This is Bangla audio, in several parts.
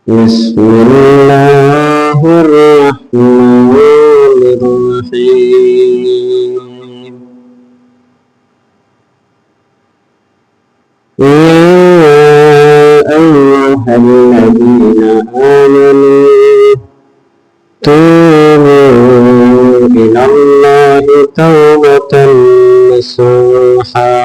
بسم الله الرحمن الرحيم يا أيها الذين آمنوا توبوا إلى الله توبة نصوحا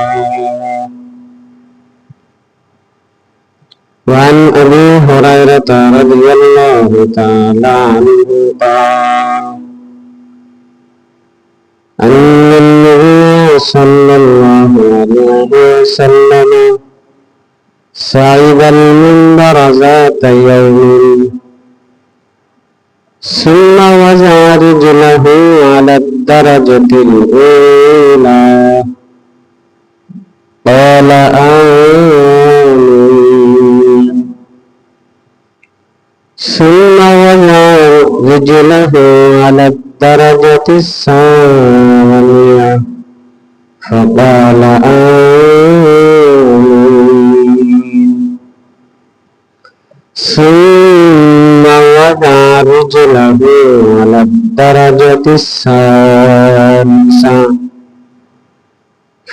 وعن أبي هريرة رضي الله تعالى عنه قال أن النبي صلى الله عليه وسلم صعد المنبر ذات يوم ثم وضع رجله على الدرجة الأولى قال آمين ثم وضع رجله على الدرجة الثانية فقال آمين ثم وضع رجله على الدرجة الثالثة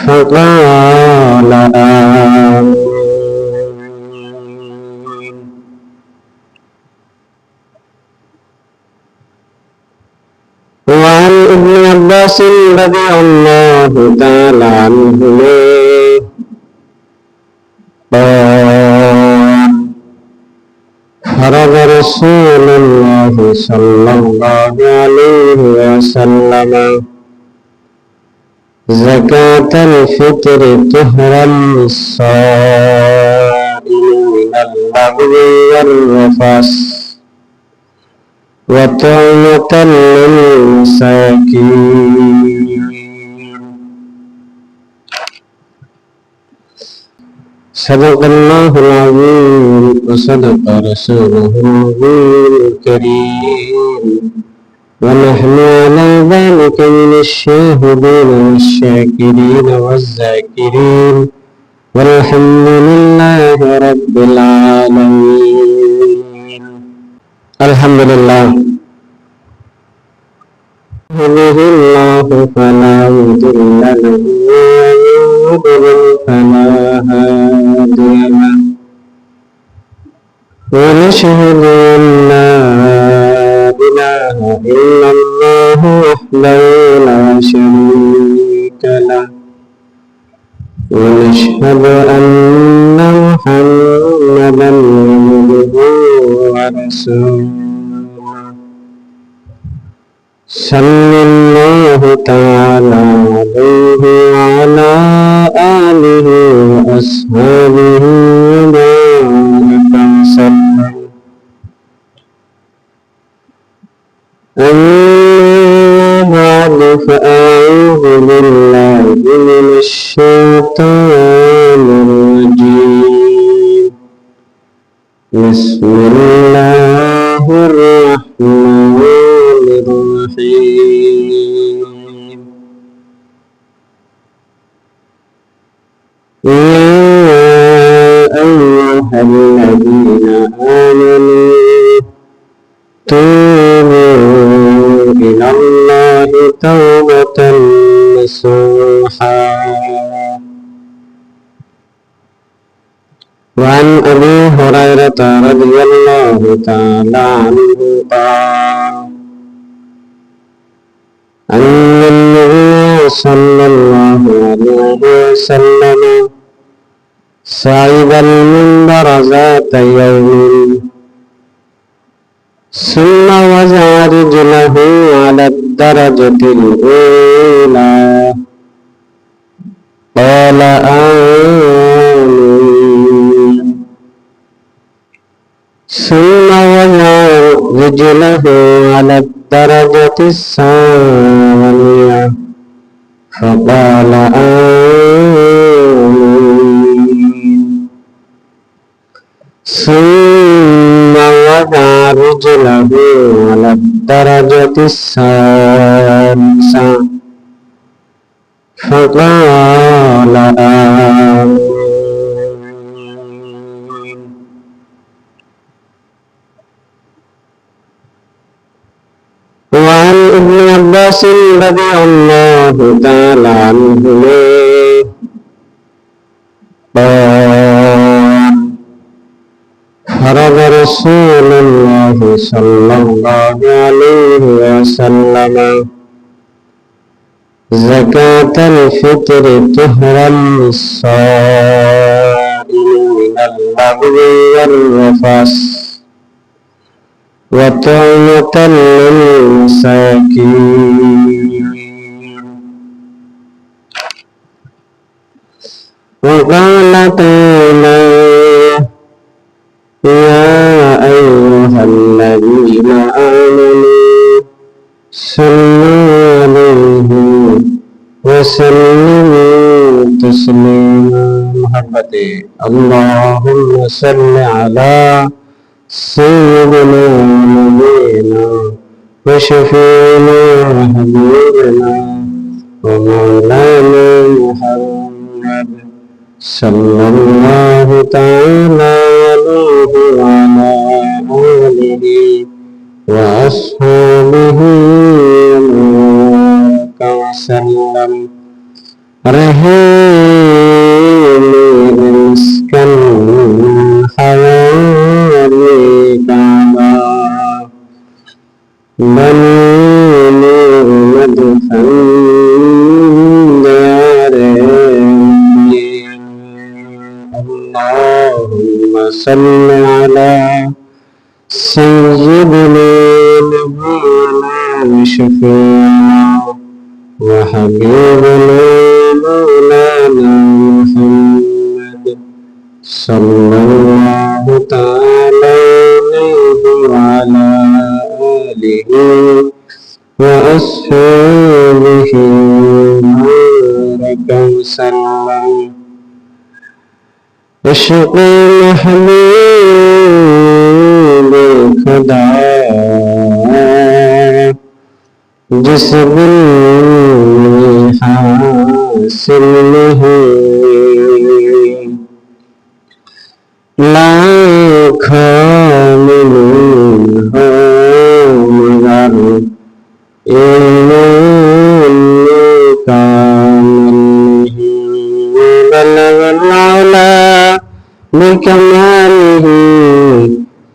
فقال آمين. وعن ابن عباس رضي الله تعالى عنهما قال فرض رسول الله صلى الله عليه وسلم زكاة الفطر طهرا للصائم من اللغو والرفث وطعمة للمساكين. صدق الله العظيم وصدق رسوله النبي الكريم ونحن على ذلك من الشاهدين والشاكرين والذاكرين والحمد لله رب العالمين. الحمد لله يهده الله فلا مضل له ومن يضلل فلا هادي له ونشهد أن لا إله إلا الله وحده لا شريك له ونشهد أن محمدا عبده ورسوله صلى الله تعالى عليه وعلى آله وأصحابه وبارك وسلم. أما بعد فأعوذ بالله من الشيطان الرجيم. بسم الله الرحمن الرحيم. يا أيها الذين آمنوا توبوا إلى الله توبة نصوحا وعن أبي هريرة رضي الله تعالى عنه قال أن النبي صلى الله عليه وسلم صعد المنبر ذات يوم ثم وضع رجله على الدرجة الأولى قال آمين ثم وضع رجله على الدرجة الثانية فقال آمين ثم وضع رجله على الدرجة الثالثة فقال آمين عباس رضي الله تعالى عنهما قال فرض رسول الله صلى الله عليه وسلم زكاة الفطر طهرا للصائم من اللغو والرفث وطعمة للمساكين. وقال تعالى يا أيها الذين آمنوا صلوا عليه وسلموا تسليما. محبتي اللهم صل على سيدنا ونبينا وشفينا وحبيبنا ومولانا محمد صلى الله تعالى عليه وعلى آله وأصحابه وسلم. رحيم مسكن حوالي كعبة بنين مدفن دارين. اللهم صل على سيدنا نبينا وشفيعنا وحبيبنا مولانا محمد صلى الله تعالى عليه وعلى آله وأصحابه وبارك وسلم. عشق محبوب خدا جس دل میں حاصل نہیں لاکھوں ملون ہو مگر ایمان کامل نہیں. بلغ العلا بکمالہ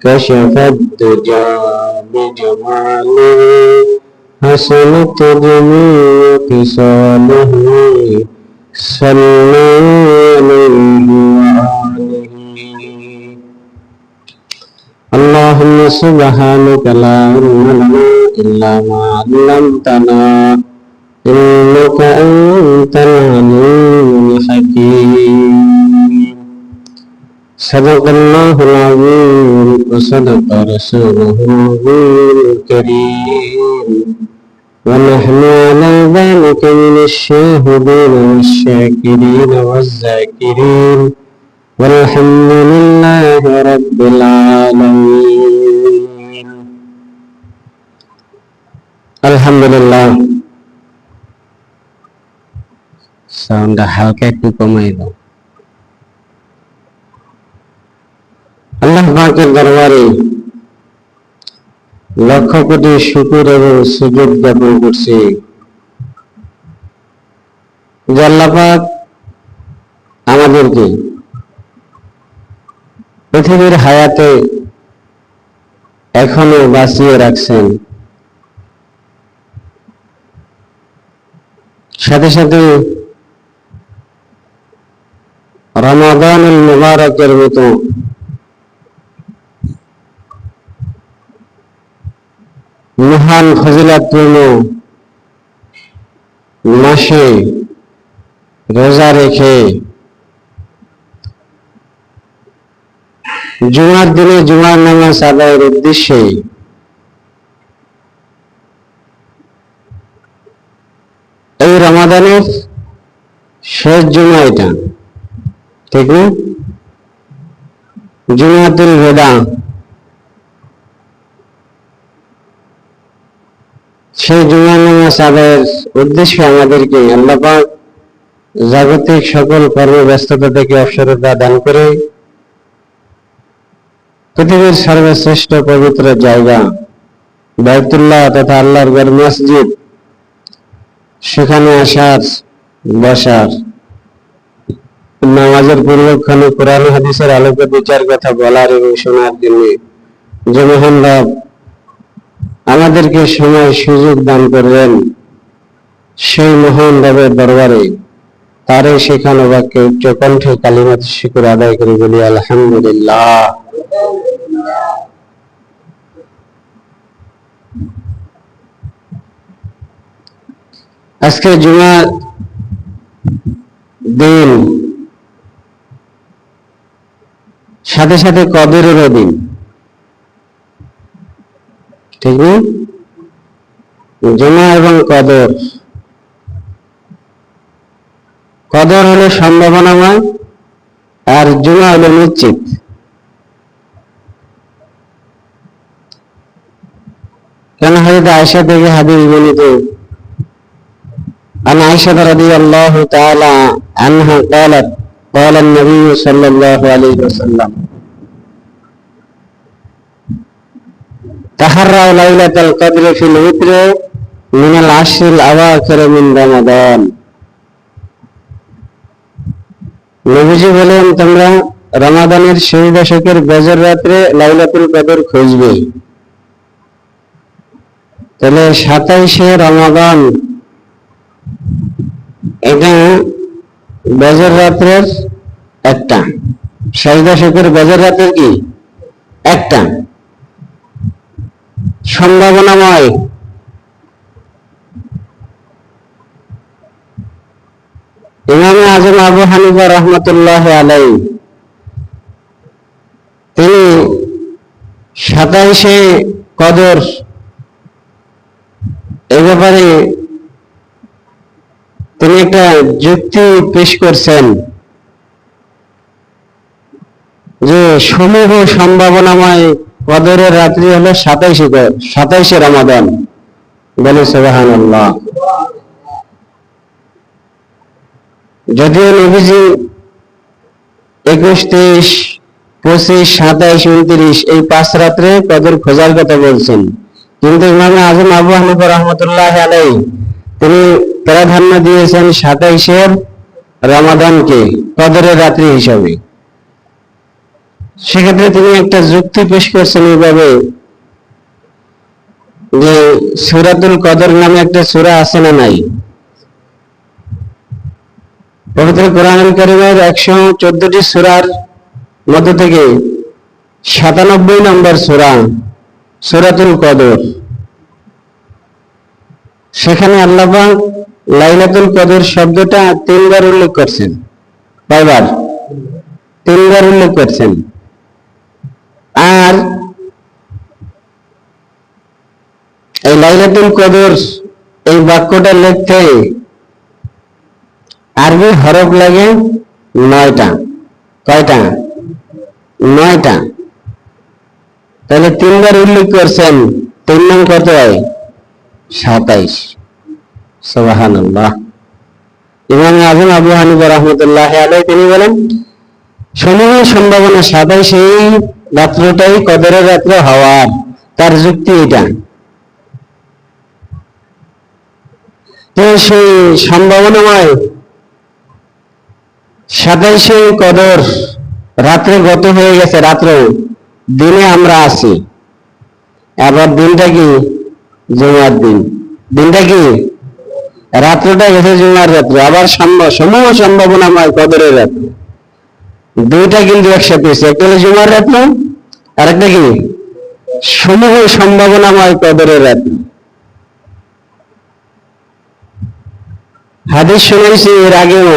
کشف الدجى بجماله حسنت جميع خصاله صلى عليه وآله. اللهم سبحانك لا علم لنا إلا ما علمتنا إنك أنت العليم الحكيم. صدق الله العظيم وصدق رسوله النبي الكريم ونحن على ذلك من الشاهدين والشاكرين والذاكرين والحمد لله رب العالمين. الحمد لله. সাউন্ডটা হালকা একটু কমাই দাও। আল্লাহ পাকের দরবারে লক্ষ কোটি শুকর এবং সুজুদ জ্ঞাপন করছি যে আল্লাহ পাক আমাদেরকে পৃথিবীর হায়াতে এখনো বাঁচিয়ে রাখছেন, সাথে সাথে রমাদানুল মুবারকের মতো মহান ফজিলতপূর্ণ মাসে রোজা রেখে জুমার দিনে জুমার নামাজ আদায়ের উদ্দেশ্যে এই রমাদানের শেষ জুমা, এটা ঠিক না? জুমাতুল বিদা, সেই জুমার নামাজ আদায়ের উদ্দেশ্যে আমাদেরকে আল্লাহ পাক জাগতিক সকল কর্মব্যস্ততা থেকে অবসরতা দান করে পৃথিবীর সর্বশ্রেষ্ঠ পবিত্র জায়গা বাইতুল্লাহ তথা আল্লাহর ঘর মসজিদ সেখানে আসার, বসার, নামাজের পূর্বক্ষণে কোরআন হাদিসের আলোকে বিচার কথা বলার এবং শোনার জন্য যে মহান রব আমাদেরকে সময় সুযোগ দান করবেন, সেই মহান রবের দরবারে তারে শেখানো বাক্যে উচ্চ কণ্ঠে কালিমাত শুকর আদায় করে বলি আলহামদুলিল্লাহ। আজকে জুমার দিন, সাথে সাথে কদরেরও দিন, ঠিক না? জুমা এবং কদর, কদর হলো সম্ভাবনাময় আর জুমা হলো নিশ্চিত। কেন হযরত আয়েশা থেকে হাদিস বর্ণিত, عن عائشة رضي الله تعالى عنها قالت قال النبي صلى الله عليه وسلم تحروا ليلة القدر في الوتر من العشر الأواخر من رمضان। নবীজি বলেন, তোমরা রমাদানের শেষ দশকের গজর রাত্রে লাইলাতুল কদর খুঁজবে। তাহলে 27শে রমাদান এটা গজর রাত্রের একটা, শেষ দশকের গজর রাত্রের কি একটা সম্ভাবনাময়। ইমাম আজম আবু হানিফা রহমতুল্লাহ আলাইহি তিনি 27শে কদর এ ব্যাপারে তিনি একটা যুক্তি পেশ করছেন যে সমূহ সম্ভাবনাময় কদরের রাত্রি হলো 27শে রমাদান। বলে সুবহানাল্লাহ। যদিও নবীজি 21, 23, 25, 27, 29 এই 5 রাত্রে কদর খোঁজার কথা বলছেন, কিন্তু ইমাম আজম আবু হানিফা রহমতুল্লাহ আলাইহি তিনি প্রাধান্য দিয়েছেন 27শে রমাদানকে কদরের রাত্রি হিসাবে। সেক্ষেত্রে তিনি একটা যুক্তি পেশ করছেন এইভাবে যে সূরাতুল কদর নামে একটা সূরা আছে না নাই? পবিত্র কোরআনুল কারীমের 114টি সূরার মধ্য থেকে 97 নম্বর সূরা সূরাতুল কদর। সেখানে আল্লাহ পাক লাইলাতুল কদর শব্দটা 3 বার উল্লেখ করছেন। কয়বার? 3 বার উল্লেখ করছেন। আর এই লাইলাতুল কদর এই বাক্যটা লিখতে আরবি হরফ লাগে 9টা। কয়টা? 9টা। তাহলে 3 বার উল্লেখ করছেন, 3 নাম কত হয়? 27। সুবহানাল্লাহ। ইমাম আজম আবু হানিফা রাহমাতুল্লাহ আলাইহি তিনি বলেন, সমূহ সম্ভাবনা 27 এই রাত্রটাই কদরের রাত্র হওয়ার। তার যুক্তি এটা। তো সেই সম্ভাবনাময় 27শে কদর রাত্রে গত হয়ে গেছে, রাত্র, দিনে আমরা আছি। আবার দিনটা কি? জুমার দিন। দিনটা কি? রাত্রটা গেছে জুমার রাত্র। আবার সমূহ সম্ভাবনাময় কদরের রাত্র, দুইটা কিন্তু একসাথে হয়েছে। একটা হলো জুমার রাত্র, আর একটা কি? সমূহ সম্ভাবনাময় কদরের রাত্র। হাদিস শুনেছি এর আগেও,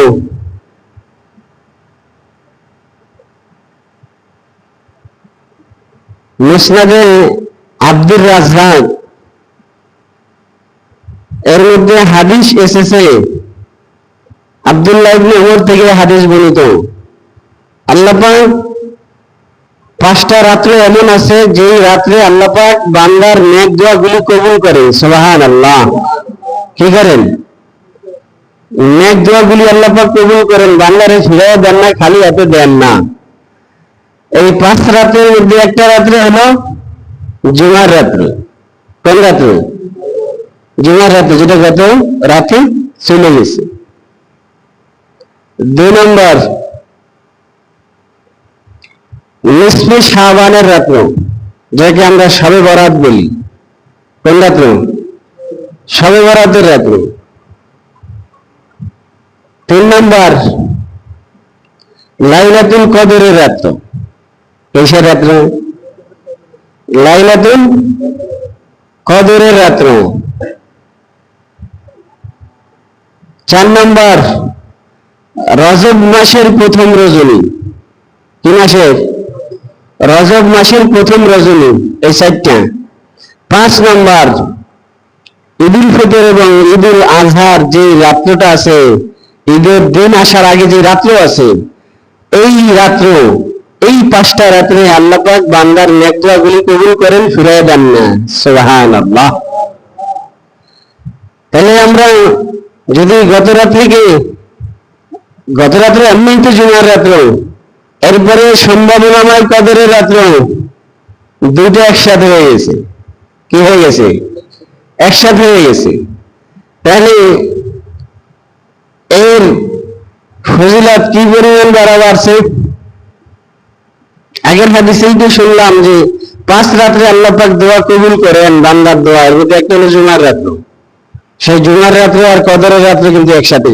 মুসনাদে আব্দুর রাজ্জাক এর মধ্যে হাদিস এসেছে, আব্দুল্লাহ ইবনে উমর থেকে হাদিস বর্ণিত, আল্লাহ পাক 5টা রাত্রে এমন আছে যেই রাত্রে আল্লাহ পাক বান্দার নেক দোয়াগুলি কবুল করেন। সুবহানাল্লাহ। কি করেন? নেক দোয়াগুলি আল্লাহ পাক কবুল করেন, বান্দারে ফিরাইয়া দেন না, খালি হাতে দেন না। এই 5 রাতের মধ্যে একটা রাত্রে হলো জুমার রাত্রি। কোন রাত্রি? জুমার রাতে, যেটা গত রাতে চলে গেছে। 2 নম্বর নিসফে শাবানের রাত্র, যাকে আমরা শবে বরাত বলি। কোন রাত্র? শবে বরাতের রাত্র। 3 নম্বর লাইলাতুল কদরের রাত্র। কিসের রাত্র? লাইলাতুল কদরের রাত্র। 4 নম্বর রজব মাসের প্রথম রজনী। কি মাসের? রজব মাসের প্রথম রজনী। এই 4টা। 5 নম্বর ঈদুল ফিতর এবং ঈদুল আজহার যে রাত্রটা আছে, ঈদের দিন আসার আগে যে রাত্র আছে, এই রাত্র, এই 5টা রাত্রে আল্লাহ পাক বান্দার নেক দোয়াগুলি কবুল করেন, ফিরিয়ে দেন না। সুবহানাল্লাহ। তাহলে আমরা যদি গত রাত্রে এমনি তো জুমার রাত্র, এরপরে সম্ভাবনাময় কদরের রাত্র, দুটো একসাথে হয়ে গেছে। কি হয়ে গেছে? একসাথে হয়ে গেছে। তাহলে এর ফজিলত কি পরিমাণ বাড়ছে। আগের হাদিসেই তো শুনলাম যে 5 রাত্রে আল্লাহ পাক দোয়া কবুল করেন, বান্দার দোয়া। এর মধ্যে একটা হলো জুমার রাত্র। সেই জুমার রাত্রে আর কদরের রাত্রে কিন্তু একসাথে।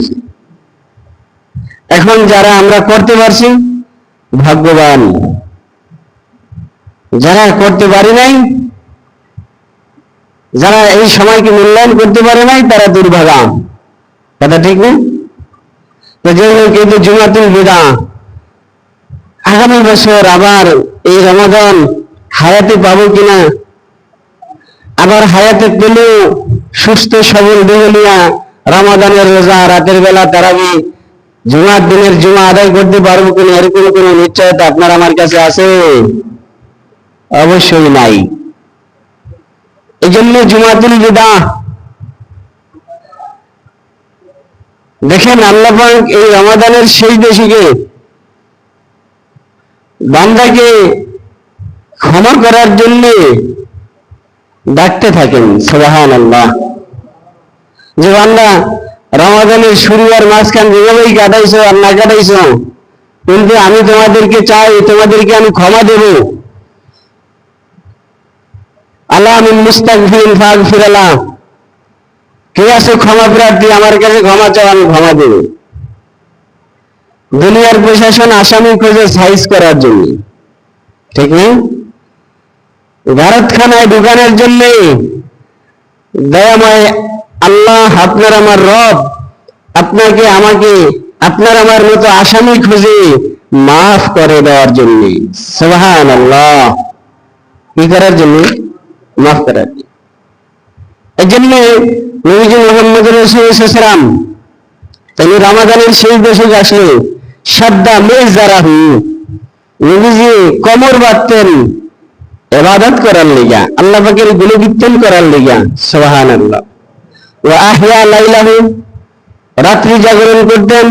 এখন যারা আমরা করতে পারছি ভাগ্যবান, যারা করতে পারি নাই, যারা এই সময়কে মূল্যায়ন করতে পারে নাই, তারা দুর্ভাগা। কথা ঠিক না? তো যে কিন্তু জুমাতুল বিদা, আগামী বছর আবার এই রমাদান হায়াতে পাবো কিনা, আবার হায়াতে পেলেও সুস্থ সবল দেহ নিয়া রমাদানের রোজা, রাতের বেলা তারাবি, জুমার দিনের জুমা আদায় করতে পারবো কিনা, এরকম কোনো নিশ্চয়তা আপনার আমার কাছে আছে? অবশ্যই নাই। এই জন্য জুমাতুল বিদা, দেখেন আল্লাহ পাক এই রমাদানের শেষ দশকে বান্দাকে ক্ষমা করার জন্য ডাকতে থাকেন। সুবহানাল্লাহ। যে বান্দা রমাদানের শুরু আর মাঝখান যেভাবেই কাটাইছো আর না কাটাইছো, কিন্তু আমি তোমাদেরকে চাই, তোমাদেরকে আমি ক্ষমা দেব। আল্লাহ মিন মুস্তাগফিরিন ফাগফিরাল্লাহ। কে আছে ক্ষমা প্রার্থী? আমার কাছে ক্ষমা চাও, আমি ক্ষমা দেব। দুনিয়ার প্রশাসন আসামি খোঁজে সাইজ করার জন্য, ঠিক না? ভারতখানায় ঢুকানোর জন্য দয়াময় আল্লাহ, আপনার আমার রব, আপনাকে আমাকে আপনার আমার মতো আসামি খুঁজে মাফ করে দেওয়ার জন্য। সুবহানাল্লাহ। কি করার জন্য? মাফ করার জন্য। এই জন্য নবীজি মুহাম্মদ রাসূলুল্লাহ সাল্লাল্লাহু আলাইহি ওয়াসাল্লাম তিনি রমাদানের শেষ দশক আসলে সাদ্দা মেজদারাহু, নবীজি কোমর বাঁধতেন ইবাদত করার লিগা, আল্লাহ পাকের গুণকীর্তন করার লিগা। সুবহানাল্লাহ। ওয়া আহইয়া লাইলাহু, রাত্রি জাগরণ করতেন।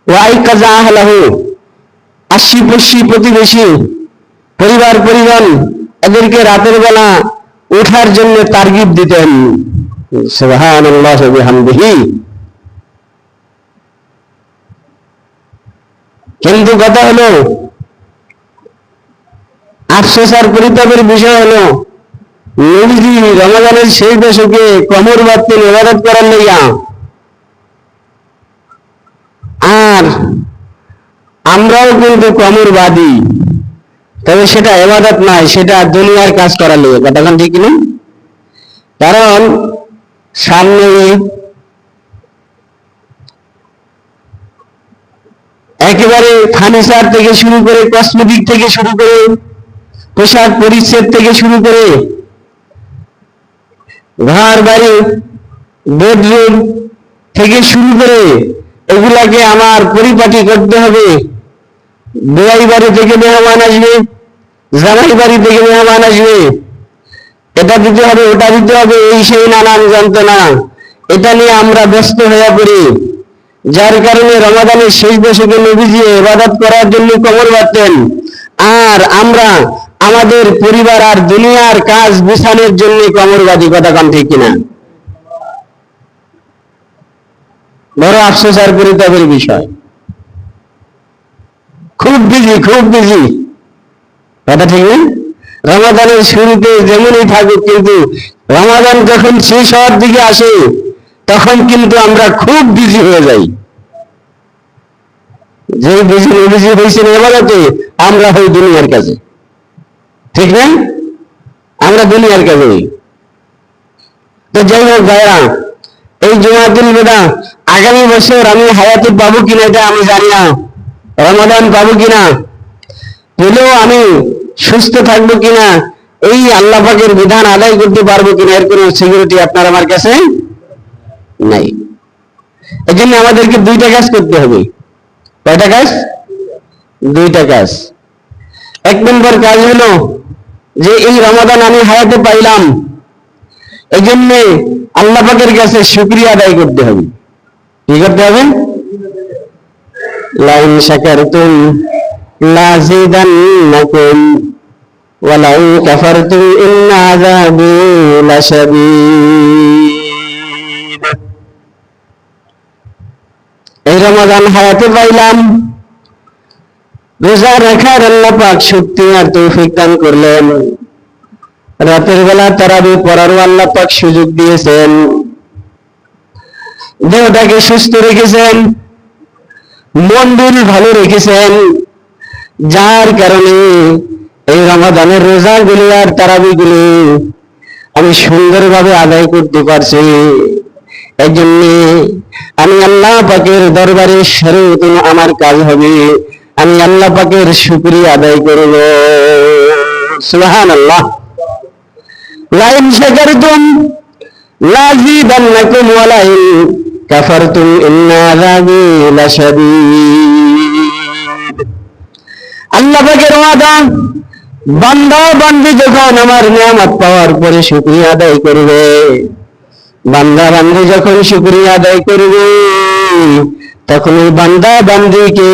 ওয়া আইকাযা আহলাহু, আশি-পশি প্রতিবেশী, পরিবার পরিজন, এদেরকে রাতের বেলা ওঠার জন্য তারগিব দিতেন। সুবহানাল্লাহ ওয়া বিহামদিহি। কিন্তু কথা হলো, আফসোস আর পরিতাপের বিষয় হলো, নবীজি রমাদানের শেষ দশকে কোমর বাঁধতেন ইবাদত করার লইয়া, আর আমরাও কিন্তু কোমর বাঁধি, তবে সেটা ইবাদত নয়, সেটা দুনিয়ার কাজ করার লইয়া। কতক্ষণ ঠিক না? কারণ সামনে একেবারে ফার্নিচার থেকে শুরু করে, কসমেটিক থেকে শুরু করে, পোশাক পরিচ্ছদ থেকে শুরু করে, ঘর বাড়ি, বেডরুম থেকে শুরু করে, এগুলাকে আমার পরিপাটি করতে হবে। বেয়াই বাড়ি থেকে মেহমান আসবে, জামাই বাড়ি থেকে মেহমান আসবে, এটা দিতে হবে, ওটা দিতে হবে, এই সেই নানান যন্ত্রণা, এটা নিয়ে আমরা ব্যস্ত হয়ে পড়ি। যার কারণে রমাদানের শেষ দশকে নবীজি ইবাদত করার জন্য কোমর বাঁধতেন, আর আমরা আমাদের পরিবার আর দুনিয়ার কাজ বিছানোর জন্য কোমর বাঁধি। কথা কন ঠিক কিনা? বড় আফসোস আর পরিতাপের বিষয়। খুব বিজি, খুব বিজি, কথা ঠিক না? রমাদানের শুরুতে যেমনই থাকুক, কিন্তু রমাদান যখন শেষ হওয়ার দিকে আসে তখন কিন্তু আমরা খুব বিজি হয়ে যাই। যে বিজি হয়েছেন এবারে আমরা হই দুনিয়ার কাছে, ঠিক না? আমরা দুনিয়ার কাছে হই। তো যাই হোক ভাইরা, এই জুমাতুল বিদা আগামী বছর আমি হায়াতে পাবো কিনা এটা আমি জানি না, রমাদান পাবো কিনা, পেলেও আমি সুস্থ থাকবো কিনা, এই আল্লাহ পাকের বিধান আদায় করতে পারবো কিনা, এর কোনো সিকিউরিটি আপনার আমার কাছে নাই। এই জন্য আমাদেরকে দুইটা কাজ করতে হবে। কয়টা কাজ? দুইটা কাজ। এক নম্বর কাজ হলো যে এই রমাদান আমি হায়াতে পাইলাম, এই জন্য আল্লাহ পাকের কাছে শুকরিয়া আদায় করতে হবে। কি করতে হবে? লাইন শাকারতুম লাযিদান্নাকুম ওয়া লাইন কাফারতুম ইন্না আযাবি লাশাদীদ। এই রমাদান হায়াতে পাইলাম, রোজা রাখার আল্লাহ পাক শক্তি আর তৌফিক দান করলেন, রাতের বেলা তারাবি পড়ারও আল্লাহ পাক সুযোগ দিয়েছেন, দেহটাকে সুস্থ রেখেছেন, মন দিল ভালো রেখেছেন, যার কারণে এই রমাদানের রোজাগুলি আর তারাবিগুলি আমি সুন্দরভাবে আদায় করতে পারছি। এই জন্য আমি আল্লাহ পাকের দরবারে সর্বপ্রথম আমার কাজ হবে আমি আল্লাহ পাকের শুকরিয়া আদায় করব। সুবহানাল্লাহ। লাইন শাকারতুম লাযিদান্নাকুম ওয়া লাইন কাফারতুম ইন্না আযাবি লাশাদীদ। আল্লাহ পাকের ওয়াদা, বান্দা বান্দি যখন আমার নিয়ামত পাওয়ার পরে শুকরিয়া আদায় করবে, বান্দা বান্দি যখন শুকরিয়া আদায় করবে, তখন ওই বান্দা বান্দিকে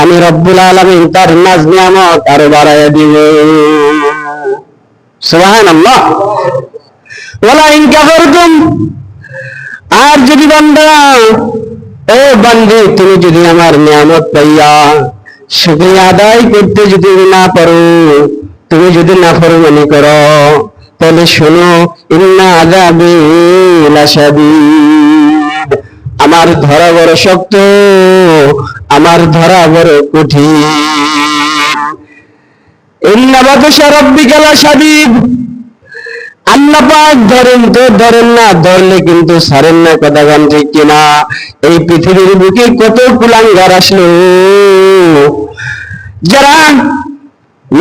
আমি রব্বুল আলামিন তার নাজ নিয়ামত আরো বাড়াইয়া দিব। সুবহানাল্লাহ। ওয়ালা ইন কাফারতুম, আর যদি বান্দা ও বান্দি তুমি যদি আমার নিয়ামত পাইয়া শুকরিয়া আদায় করতে যদি না পারো, তুমি যদি নাফরমানি করো, তাহলে শোনো, ইন্না আযাবি লাশাদীদ, আমার ধরা বড় শক্ত, আমার ধরা বড় কঠিন। ইন্না বাতশা রাব্বিকা লাশাদীদ, আল্লাহ পাক ধরেন তো ধরেন না, ধরলে কিন্তু ছাড়েন না, কথা গান ঠিক কিনা? এই পৃথিবীর বুকে কত কুলাঙ্গার আসলো, যারা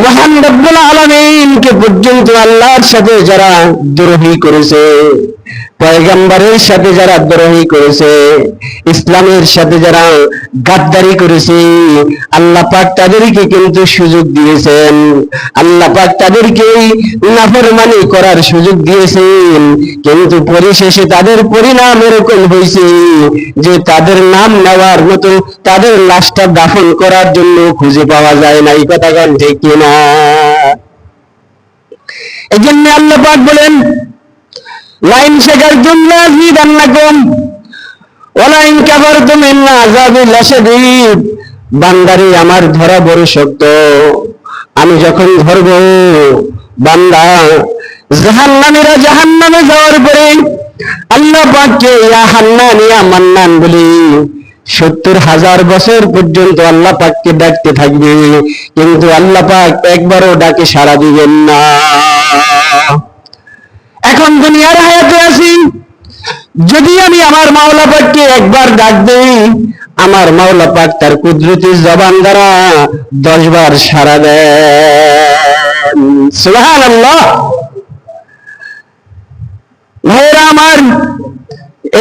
মহান রব্বুল আলামিনকে পর্যন্ত আল্লাহর সাথে যারা দ্রোহী করেছে, পয়গম্বরের সাথে যারা দ্রোহী করেছে, ইসলামের সাথে যারা গাদ্দারি করেছে, আল্লাহ পাক তাদেরকে কিন্তু সুযোগ দিয়েছেন, আল্লাহ পাক তাদেরকে নাফরমানি করার সুযোগ দিয়েছেন, কিন্তু পরিশেষে তাদের পরিণাম এরকম হয়েছে যে তাদের নাম নেওয়ার মতো, তাদের লাশটা দাফন করার জন্য খুঁজে পাওয়া যায় না। এই কথা গান ঠিক কিনা? এই জন্য আল্লাহ পাক বলেন, লাইন শাকারতুম লাযিদান্নাকুম ওয়া লাইন কাফারতুম ইন্না আযাবি লাশাদীদ। বান্দারে আমার ধরা বড় শক্ত, আমি যখন ধরব বান্দা, জাহান্নামীরা জাহান্নামে যাওয়ার পরে আল্লাহ পাককে ইয়া হান্নান ইয়া মান্নান বলি 70,000 বছর পর্যন্ত আল্লাহ পাককে ডাকতে থাকবে, কিন্তু আল্লাহ পাক একবারও ডাকে সাড়া দিবেন না। এখন দুনিয়ার হায়াতে আছি, যদি আমি আমার মাওলা পাককে একবার ডাক দেই, আমার মাওলা পাক তার কুদরতি জবান দ্বারা 10 বার সাড়া দেন। সুবহানাল্লাহ। ভাইরা আমার,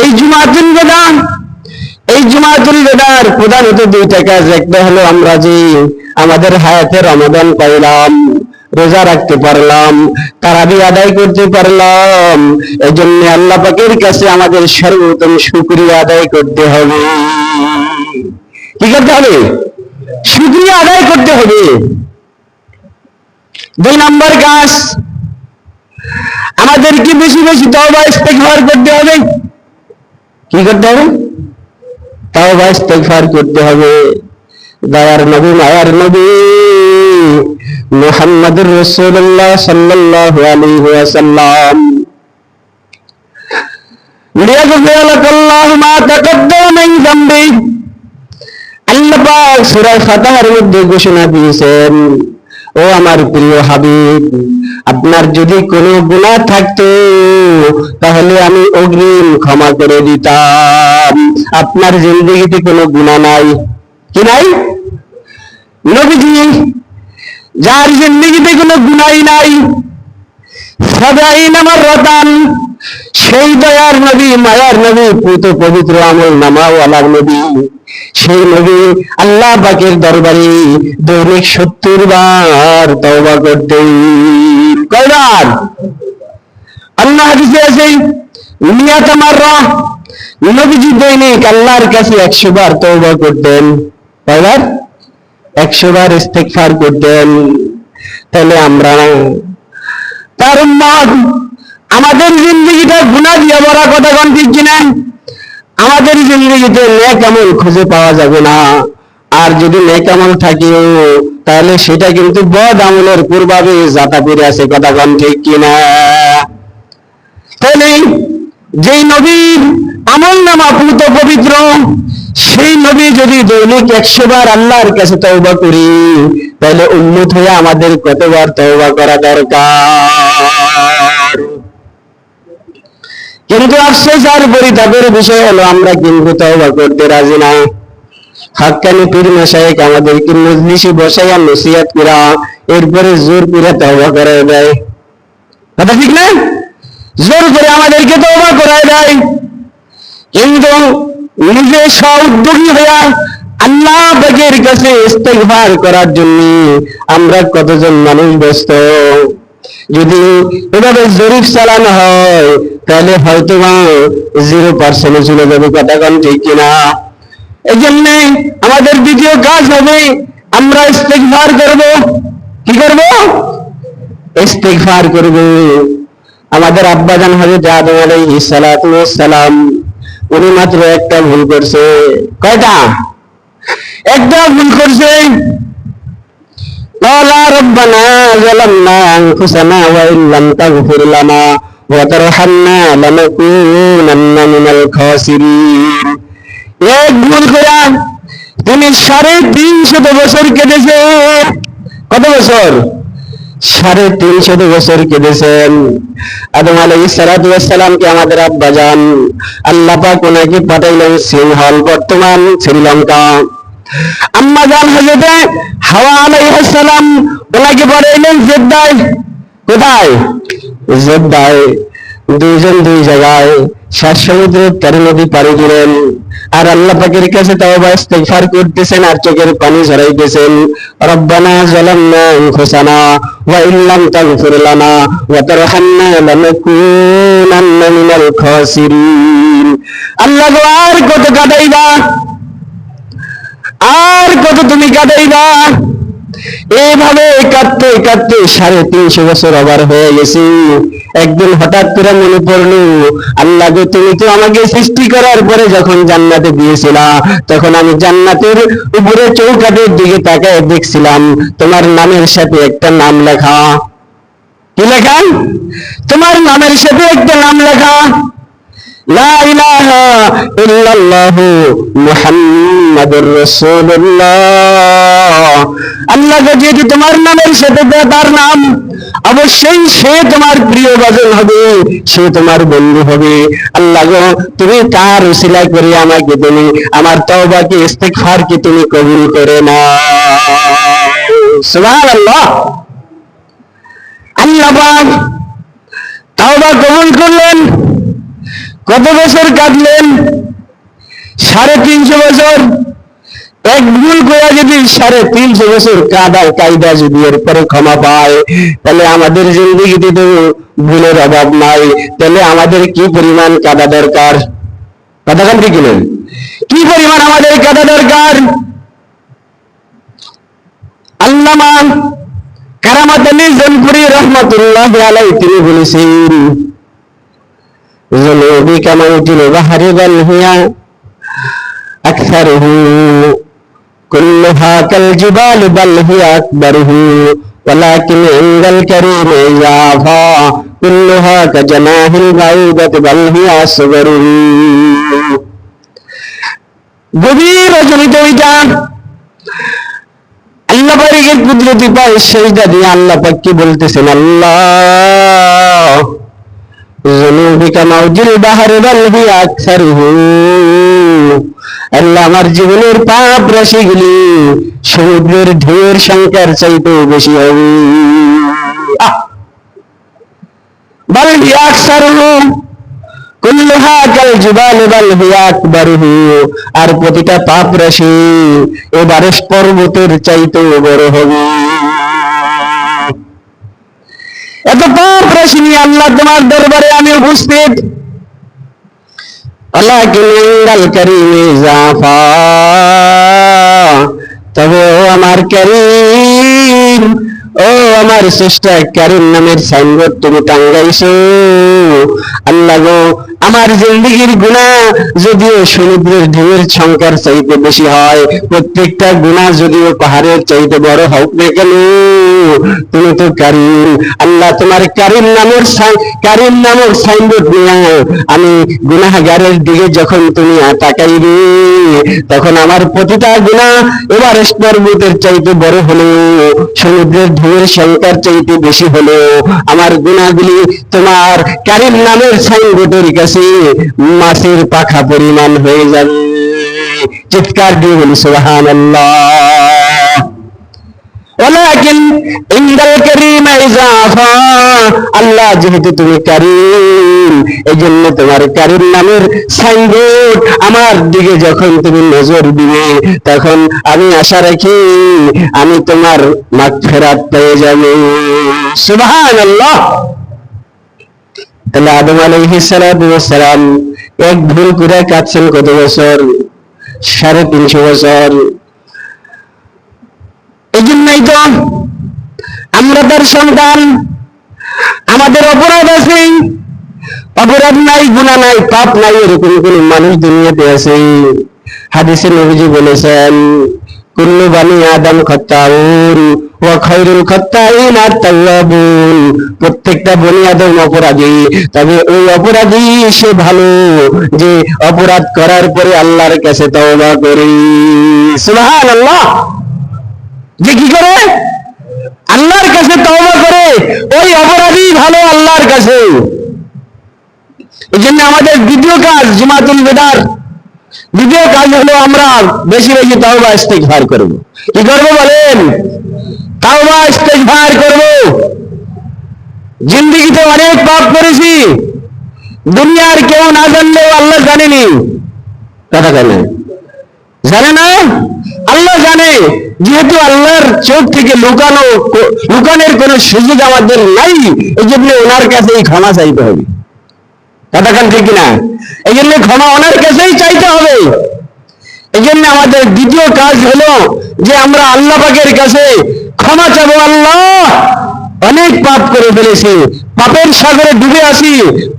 এই জুমাতুল বিদা, এই জুমাতুল বিদার প্রধানত দুইটা কাজ। একটা হলো আমরা যে আমাদের হায়াতে রমাদান পাইলাম, রোজা রাখতে পারলাম, তারাবি আদায় করতে পারলাম, এই জন্য আল্লাহ পাকের কাছে আমাদের সর্বোত্তম শুকরিয়া আদায় করতে হবে। কি করতে হবে? শুকরিয়া আদায় করতে হবে। 2 নম্বর কাজ, আমাদেরকে বেশি বেশি তওবা ইস্তেগফার করতে হবে। কি করতে হবে? তাওবা ইস্তেগফার করতে হবে। দয়ার নবী মায়ার নবী মুহাম্মদুর রাসূলুল্লাহ সাল্লাল্লাহু আলাইহি ওয়াসাল্লাম লিয়াগফির লাকাল্লাহু মা তাকাদ্দামা মিন যামবিক, আল্লাহ পাক সূরা ফাতিহার মধ্যে ঘোষণা দিয়েছেন, ও আমার প্রিয় হাবিব, আপনার যদি কোনো গুনাহ থাকতো তাহলে আমি অগ্রিম ক্ষমা করে দিতাম। আপনার জিন্দেগিতে কোনো গুনাহ নাই, কি নাই? নবীজি যার জিন্দেগিতে কোনো গুনাহই নাই, সাদাইনা মাররাতান, সেই দয়ার নবী মায়ার নবী পুত পবিত্র আমল নামাওয়ালার নবী, সেই নবী আল্লাহ পাকের দরবারে দৈনিক 70 বার তওবা করতেন। কয়বার? আল্লাহ হাদিসে আছে মিয়াত মাররা, নবীজি দৈনিক আল্লাহর কাছে 100 বার তওবা করতেন। কয়বার? 100 বার ইস্তেগফার করতেন। তাহলে আমরা তার উম্মত, আমাদের জিন্দেগিটা গুনাহ দিয়ে ভরা, কথা কোন ঠিক কিনা? আমাদের জিন্দেগিতে নেক আমল খুঁজে পাওয়া যাবে না, আর যদি নেক আমল থাকেও তাহলে সেটা কিন্তু বদ আমলের পূর্বাবে জাতা পড়ে আছে, কথা কোন ঠিক কিনা? তাহলে যেই নবীর আমল নামা পুত পবিত্র, সেই নবী যদি দৈনিক 100 বার আল্লাহর কাছে তওবা করি, তাহলে উম্মত হয়ে আমাদের কতবার তওবা করা দরকার? কিন্তু আফসোস আর পরিতাপের বিষয় হলো আমরা কিন্তু তওবা করতে রাজি না। হাক্কানি পীর মাশায়েখ আমাদেরকে মজলিসে বসাইয়া নসিহত করা, এরপরে জোর করে তওবা করায় দেয়, কথা ঠিক না? জোর করে আমাদেরকে তওবা করায় দেয়, কিন্তু নিজে স্ব-উদ্যোগী হইয়া আল্লাহ পাকের কাছে ইস্তেগফার করার জন্য আমরা কতজন মানুষ ব্যস্ত। যদি এভাবে জরিপ চালানো হয় তাহলে হয়তো 0% চলে যাবে, কথা কোন ঠিক কিনা? এই জন্য আমাদের দ্বিতীয় কাজ হবে আমরা ইস্তেগফার করব। কি করব? ইস্তেগফার করব। আমাদের আব্বাজান হযরত আদম আলাইহিস সালাতু ওয়াস সালাম, উনি মাত্র একটা ভুল করছে। কয়টা? একটা ভুল করছে। ক্বালা রাব্বানা যালামনা আনফুসানা ওয়া ইল্লাম তাগফির লানা ওয়া তারহামনা লানাকুনান্না মিনাল খাসিরিন। এক ভুল করে তিনি 350 বছর কেঁদেছে। কত বছর? 350 বছর কেঁদেছেন। আদম আলাইহিস সালাতু ওয়াস সালামকে আমাদের আব্বাজান আল্লাহ পাক ওনাকে পাঠাইলেন সিংহল, বর্তমান শ্রীলঙ্কা। আম্মা জান হযরত হাওয়া আলাইহিস সালাম ওনাকে পাঠাইলেন জেদ্দায়। কোথায়? জেদ্দায়। দুইজন দুই জায়গায় 7 সমুদ্রের 13 নদী পাড়ি দিলেন, আর আল্লাহ পাকের কাছে তাওবা ইস্তেগফার করতেছেন আর চোখের পানি ঝরাইতেছেন। রব্বানা যালামনা আনফুসানা ওয়া ইল্লাম তাগফির লানা ওয়া তারহামনা লানাকুনান্না মিনাল খাসিরিন। আল্লাহ গো, আর কত কাঁদাইবা, আর কত তুমি কাঁদাইবা? এইভাবে কাঁদতে কাঁদতে 350 বছর আবার হয়ে গেছে। একদিন হঠাৎ করে মনে পড়লো, আল্লাহ গো, তুমি তো আমাকে সৃষ্টি করার পরে যখন জান্নাতে দিয়েছিলা, তখন আমি জান্নাতের উপরে চৌকাঠের দিকে তাকায় দেখছিলাম তোমার নামের সাথে একটা নাম লেখা। কি লেখা? তোমার নামের সাথে একটা নাম লেখা, লা ইলাহা ইল্লাল্লাহু মুহাম্মাদুর রাসূলুল্লাহ। আল্লাহ যদি তোমার নামের সাথে তার নাম, অবশ্যই সে তোমার প্রিয় ভাজন হবে, সে তোমার বন্ধু হবে। আল্লাহ গো, তুমি কার উসিলা করে আমাকে তুমি আমার তওবাকে ইস্তেগফারকে তুমি কবুল করে নাও। সুবহানাল্লাহ। আল্লাহ পাক তওবা কবুল করলেন। কত বছর কাঁদলেন? 350 বছর। এক ভুল করে যদি 350 বছর কাঁদার কায়দা যদি এরপরে ক্ষমা পায়, তাহলে আমাদের জিন্দেগিতে তো ভুলের অভাব নাই। তাহলে আমাদের কি পরিমাণ কাঁদা দরকার? কথাখান ঠিক কিনা? কি পরিমাণ আমাদের কাঁদা দরকার? আল্লামা কারামাত আলী জনপুরি রহমাতুল্লাহ আলাইহি তিনি বলেছেন, জুনুবি কামাউতিল বাহরি বাল হিয়া আকসারুহু কুল্লুহা কাল জিবাল বাল হিয়া আকবারুহু ওয়ালাকিন ইনদাল কারীম ইয়াফা কুল্লুহা কাজনাহিল বাউদাত বাল হিয়া আসগরু। গভীর রজনীতে ওইটা আল্লাহ পাকের কুদরতি পায়ে সিজদা দিয়ে আল্লাহ পাক কি বলতেছেন, আল্লাহ যুনুবিকা মাউজিল বাহরি বাল হিয়া আকসারুহু, আল্লাহ আমার জীবনের পাপ রাশিগুলি সমুদ্রের ঢেউয়ের সংখ্যার চাইতেও বেশি হবে। বাল হিয়া আকসারুহু কুল্লুহা কাল জিবাল বাল হিয়া আকবারুহু, আর প্রতিটা পাপ রাশি এবারেশ পর্বতের চাইতেও বড় হবে। এত পাপ রাশি নিয়ে আল্লাহ তোমার দরবারে আমি উপস্থিত। ওয়ালাকিন ইনদাল কারীম ইয়াফা, তবে ও আমার কারীম, ও আমার শ্রেষ্ঠ কারীম নামের সাইনবোর্ড তুমি টাঙ্গাইছো। আল্লাহ গো, আমার জিন্দেগির গুনাহ যদিও সমুদ্রের ঢেউয়ের সংখ্যার চাইতে বেশি হয়, প্রত্যেকটা গুনাহ যদিও পাহাড়ের চাইতে বড় হোক না কেন, তুমি তো কারীম। আল্লাহ তোমার কারীম নামের সাইনবোর্ড নিয়ে আমি গুনাহগারের দিকে যখন তুমি তাকাইবে, তখন আমার প্রতিটা গুনাহ এভারেস্ট পর্বতের চাইতে বড় হলেও, সমুদ্রের ঢেউয়ের সংখ্যার চাইতে বেশি হলেও, আমার গুনাহগুলি তোমার কারীম নামের সাইনবোর্ডের কাছে মাছের পাখা পরিমাণ হয়ে যাবে। চিৎকার দিয়ে বলি সুবহানাল্লাহ। ওয়ালাকিন ইনদাল কারীম ইয়াফা, আল্লাহ যেহেতু তুমি কারীম, এইজন্য তোমার কারীম নামের সাইনবোর্ড আমার দিকে যখন তুমি নজর দিবে, তখন আমি আশা রাখি আমি তোমার মাগফিরাত পেয়ে যাব। সুবহানাল্লাহ। তাহলে আদম আলাইহিস সালাম এক ভুল করে কাটছেন কত বছর? 350 বছর। এই জন্যই তো আমরা তার সন্তান, আমাদের অপরাধ আছে, অপরাধ নাই, গুনাহ নাই, পাপ নাই, এরকম কোন মানুষ দুনিয়াতে আছে? হাদিসে নবীজি বলেছেন, কুল্লু বানি আদম খাত্তাউন ওয়া খায়রুল খাত্তাইন আত-তাওয়াবুন, প্রত্যেকটা বনি আদম অপরাধী, তবে ওই অপরাধী সে ভালো যে অপরাধ করার পরে আল্লাহর কাছে তওবা করে। সুবহানাল্লাহ। যে কি করে? আল্লাহর কাছে তওবা করে, ওই অপরাধী ভালো আল্লাহর কাছে। এই জন্য আমাদের দ্বিতীয় কাজ জুমাতুল বিদার, দ্বিতীয় কাজ হলো আমরা বেশি বেশি তাওবা ইস্তিগফার করব। কি করব বলেন? তাওবা ইস্তিগফার করব। জিন্দেগিতে অনেক পাপ করেছি, দুনিয়ার কেউ না জানলেও আল্লাহ জানেনি। কথা জানে? জানে না? আল্লাহ জানে। যেহেতু আল্লাহর চোখ থেকে লুকানোর কোন সুযোগ আমাদের নাই, এই জন্য ওনার কাছেই ক্ষমা চাইতে হবে। কথাখান ঠিক না? এই জন্য ক্ষমা ওনার কাছেই চাইতে হবে। এই জন্য আমাদের দ্বিতীয় কাজ হলো যে আমরা আল্লাহ পাকের কাছে ক্ষমা চাবো। আল্লাহ, অনেক পাপ করে ফেলেছি, পাপের সাগরে ডুবে আছি,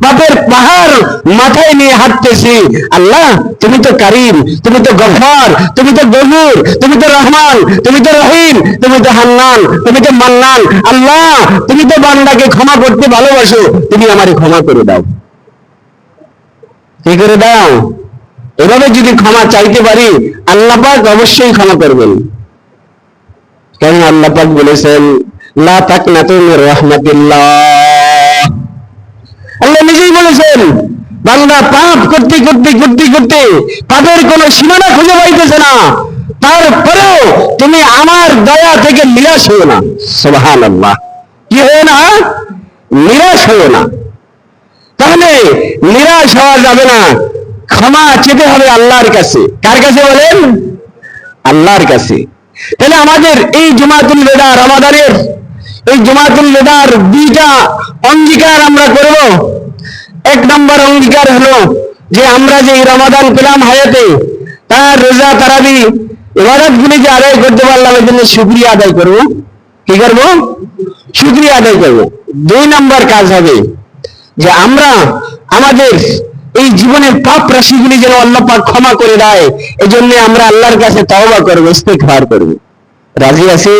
পাপের পাহাড় মাথায় নিয়ে হাঁটতেছি। আল্লাহ, তুমি তো কারীম, তুমি তো গফফার, তুমি তো গফুর, তুমি তো রহমান, তুমি তো রহিম, তুমি তো হান্নান, তুমি তো মান্নান। আল্লাহ, তুমি তো বান্দাকে ক্ষমা করতে ভালোবাসো, তুমি আমারে ক্ষমা করে দাও। কি করে দাও? এভাবে যদি ক্ষমা চাইতে পারি, আল্লাহ পাক অবশ্যই ক্ষমা করবেন। কারণ আল্লাহ পাক বলেছেন, লা তাকনাতু মির রাহমাতিল্লাহ। আল্লাহ নিজেই বলেছেন, বান্দা পাপ করতে করতে করতে করতে পাপের কোন সীমানা খুঁজে পাইতেছে না, তারপরেও তুমি আমার দয়া থেকে নিরাশ হও না। সুবহানাল্লাহ। কি হও না? নিরাশ হও না। তাহলে নিরাশ হওয়া যাবে না, ক্ষমা চেতে হবে আল্লাহর কাছে। কার কাছে বলেন? আল্লাহর কাছে। তাহলে আমাদের এই জুমাতুল বিদা, রমাদানের এই জুমাতুল বিদার দুইটা অঙ্গীকার আমরা করব। এক নম্বর অঙ্গীকার হলো যে আমরা যে রমাদান পেলাম হায়াতে, তার রোজা তারাবি ইবাদত গুলি যে আদায় করতে পারলাম, এর জন্য শুকরিয়া আদায় করব। কি করব? শুকরিয়া আদায় করব। দুই নম্বর কাজ হবে যে আমরা আমাদের এই জীবনের পাপ রাশিগুলি যেন আল্লাহ পাক ক্ষমা করে দেয়, এজন্য আমরা আল্লাহর কাছে তওবা করব, ইস্তেগফার করব। রাজি আছি?